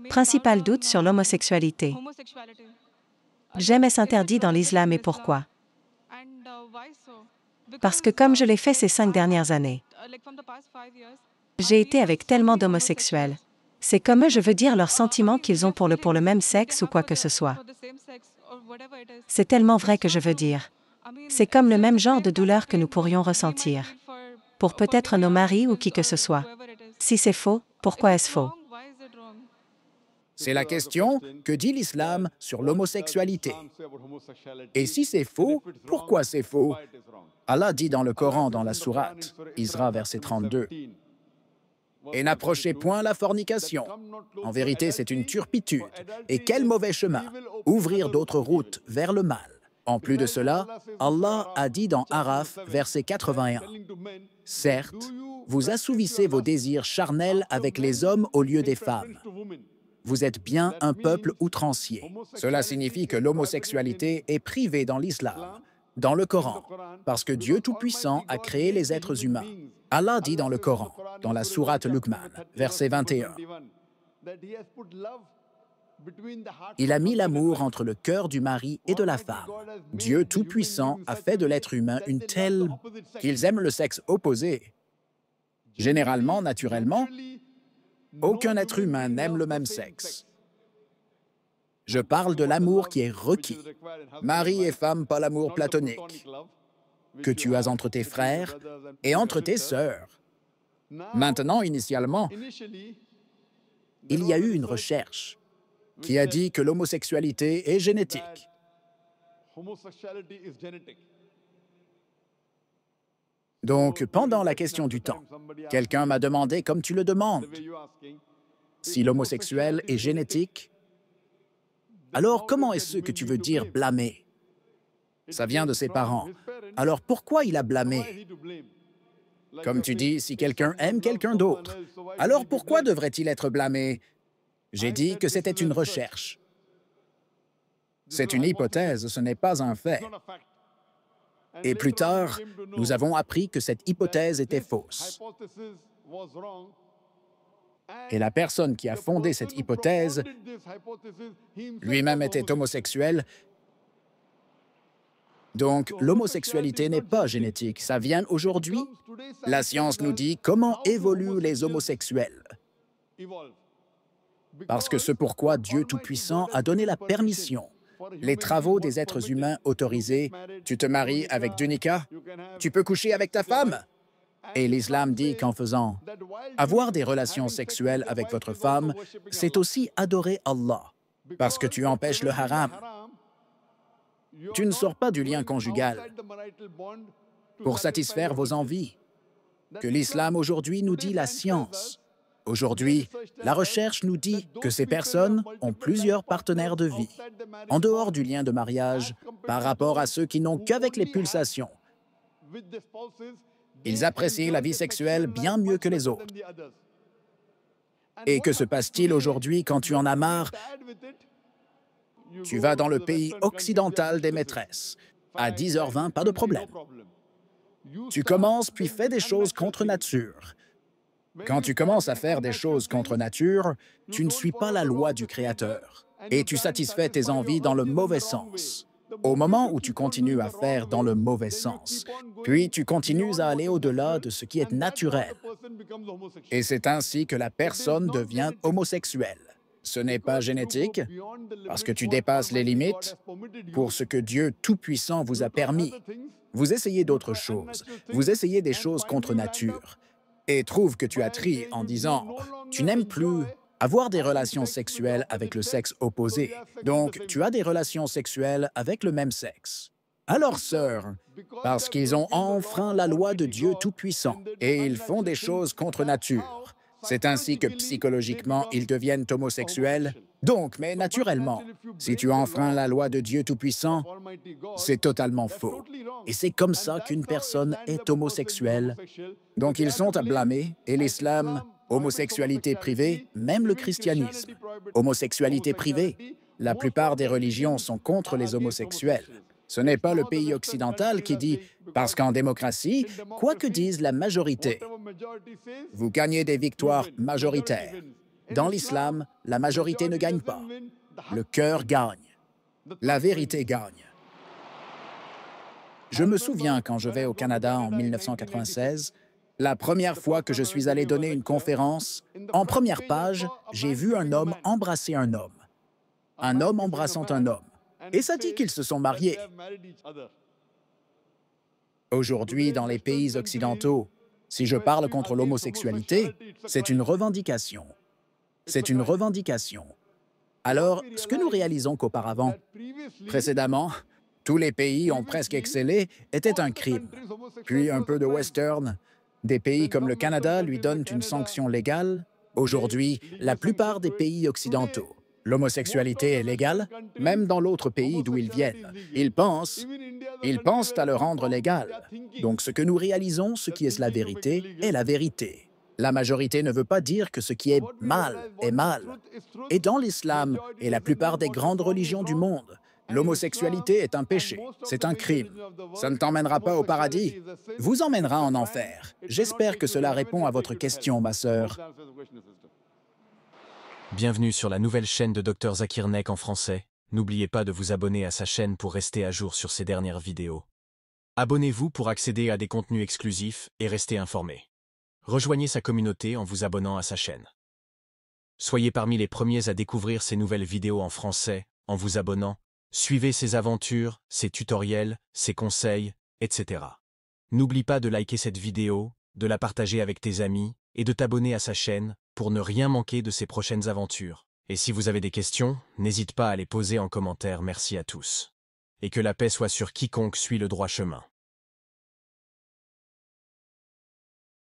Principal doute sur l'homosexualité. Jamais s'interdit dans l'islam et pourquoi? Parce que comme je l'ai fait ces 5 dernières années, j'ai été avec tellement d'homosexuels. C'est comme eux, je veux dire leurs sentiments qu'ils ont pour le même sexe ou quoi que ce soit. C'est tellement vrai que je veux dire. C'est comme le même genre de douleur que nous pourrions ressentir pour peut-être nos maris ou qui que ce soit. Si c'est faux, pourquoi est-ce faux? C'est la question, que dit l'islam sur l'homosexualité? Et si c'est faux, pourquoi c'est faux? Allah dit dans le Coran, dans la sourate, Isra, verset 32, « Et n'approchez point la fornication. En vérité, c'est une turpitude. Et quel mauvais chemin! Ouvrir d'autres routes vers le mal. » En plus de cela, Allah a dit dans Araf, verset 81, « Certes, vous assouvissez vos désirs charnels avec les hommes au lieu des femmes. Vous êtes bien un peuple outrancier. » Cela signifie que l'homosexualité est privée dans l'islam, dans le Coran, parce que Dieu Tout-Puissant a créé les êtres humains. Allah dit dans le Coran, dans la sourate Luqman, verset 21, « Il a mis l'amour entre le cœur du mari et de la femme. Dieu Tout-Puissant a fait de l'être humain une telle qu'ils aiment le sexe opposé. Généralement, naturellement, aucun être humain n'aime le même sexe. Je parle de l'amour qui est requis. Mari et femme, pas l'amour platonique que tu as entre tes frères et entre tes sœurs. Maintenant, initialement, il y a eu une recherche qui a dit que l'homosexualité est génétique. Donc, pendant la question du temps, quelqu'un m'a demandé, comme tu le demandes, si l'homosexuel est génétique, alors comment est-ce que tu veux dire blâmer? Ça vient de ses parents. Alors pourquoi il a blâmé? Comme tu dis, si quelqu'un aime quelqu'un d'autre, alors pourquoi devrait-il être blâmé? J'ai dit que c'était une recherche. C'est une hypothèse, ce n'est pas un fait. Et plus tard, nous avons appris que cette hypothèse était fausse. Et la personne qui a fondé cette hypothèse lui-même était homosexuel. Donc, l'homosexualité n'est pas génétique, ça vient aujourd'hui. La science nous dit comment évoluent les homosexuels. Parce que ce pourquoi Dieu Tout-Puissant a donné la permission. Les travaux des êtres humains autorisés, tu te maries avec Dunika, tu peux coucher avec ta femme. Et l'islam dit qu'en faisant avoir des relations sexuelles avec votre femme, c'est aussi adorer Allah, parce que tu empêches le haram. Tu ne sors pas du lien conjugal pour satisfaire vos envies. Que l'islam aujourd'hui nous dit la science. Aujourd'hui, la recherche nous dit que ces personnes ont plusieurs partenaires de vie, en dehors du lien de mariage, par rapport à ceux qui n'ont qu'avec les pulsations. Ils apprécient la vie sexuelle bien mieux que les autres. Et que se passe-t-il aujourd'hui quand tu en as marre? Tu vas dans le pays occidental des maîtresses. À 10h20, pas de problème. Tu commences puis fais des choses contre nature. Quand tu commences à faire des choses contre nature, tu ne suis pas la loi du Créateur et tu satisfais tes envies dans le mauvais sens. Au moment où tu continues à faire dans le mauvais sens, puis tu continues à aller au-delà de ce qui est naturel. Et c'est ainsi que la personne devient homosexuelle. Ce n'est pas génétique, parce que tu dépasses les limites pour ce que Dieu Tout-Puissant vous a permis. Vous essayez d'autres choses, vous essayez des choses contre nature, et trouve que tu as trié en disant « tu n'aimes plus avoir des relations sexuelles avec le sexe opposé, donc tu as des relations sexuelles avec le même sexe. » Alors, sœurs, parce qu'ils ont enfreint la loi de Dieu Tout-Puissant et ils font des choses contre nature, c'est ainsi que psychologiquement ils deviennent homosexuels. Donc, mais naturellement, si tu enfreins la loi de Dieu Tout-Puissant, c'est totalement faux. Et c'est comme ça qu'une personne est homosexuelle. Donc, ils sont à blâmer, et l'islam, homosexualité privée, même le christianisme. Homosexualité privée, la plupart des religions sont contre les homosexuels. Ce n'est pas le pays occidental qui dit « parce qu'en démocratie, quoi que dise la majorité, vous gagnez des victoires majoritaires. » Dans l'islam, la majorité ne gagne pas. Le cœur gagne. La vérité gagne. Je me souviens quand je vais au Canada en 1996, la première fois que je suis allé donner une conférence, en première page, j'ai vu un homme embrasser un homme. Un homme embrassant un homme. Et ça dit qu'ils se sont mariés. Aujourd'hui, dans les pays occidentaux, si je parle contre l'homosexualité, c'est une revendication. C'est une revendication. Alors, ce que nous réalisons qu'auparavant, précédemment, tous les pays ont presque excellé, était un crime. Puis un peu de western. Des pays comme le Canada lui donnent une sanction légale. Aujourd'hui, la plupart des pays occidentaux, l'homosexualité est légale, même dans l'autre pays d'où ils viennent. Ils pensent à le rendre légal. Donc ce que nous réalisons, ce qui est la vérité, est la vérité. La majorité ne veut pas dire que ce qui est mal est mal. Et dans l'islam et la plupart des grandes religions du monde, l'homosexualité est un péché, c'est un crime. Ça ne t'emmènera pas au paradis, vous emmènera en enfer. J'espère que cela répond à votre question, ma sœur. Bienvenue sur la nouvelle chaîne de Dr Zakir Naik en français. N'oubliez pas de vous abonner à sa chaîne pour rester à jour sur ses dernières vidéos. Abonnez-vous pour accéder à des contenus exclusifs et rester informé. Rejoignez sa communauté en vous abonnant à sa chaîne. Soyez parmi les premiers à découvrir ses nouvelles vidéos en français en vous abonnant. Suivez ses aventures, ses tutoriels, ses conseils, etc. N'oublie pas de liker cette vidéo, de la partager avec tes amis et de t'abonner à sa chaîne pour ne rien manquer de ses prochaines aventures. Et si vous avez des questions, n'hésite pas à les poser en commentaire. Merci à tous. Et que la paix soit sur quiconque suit le droit chemin.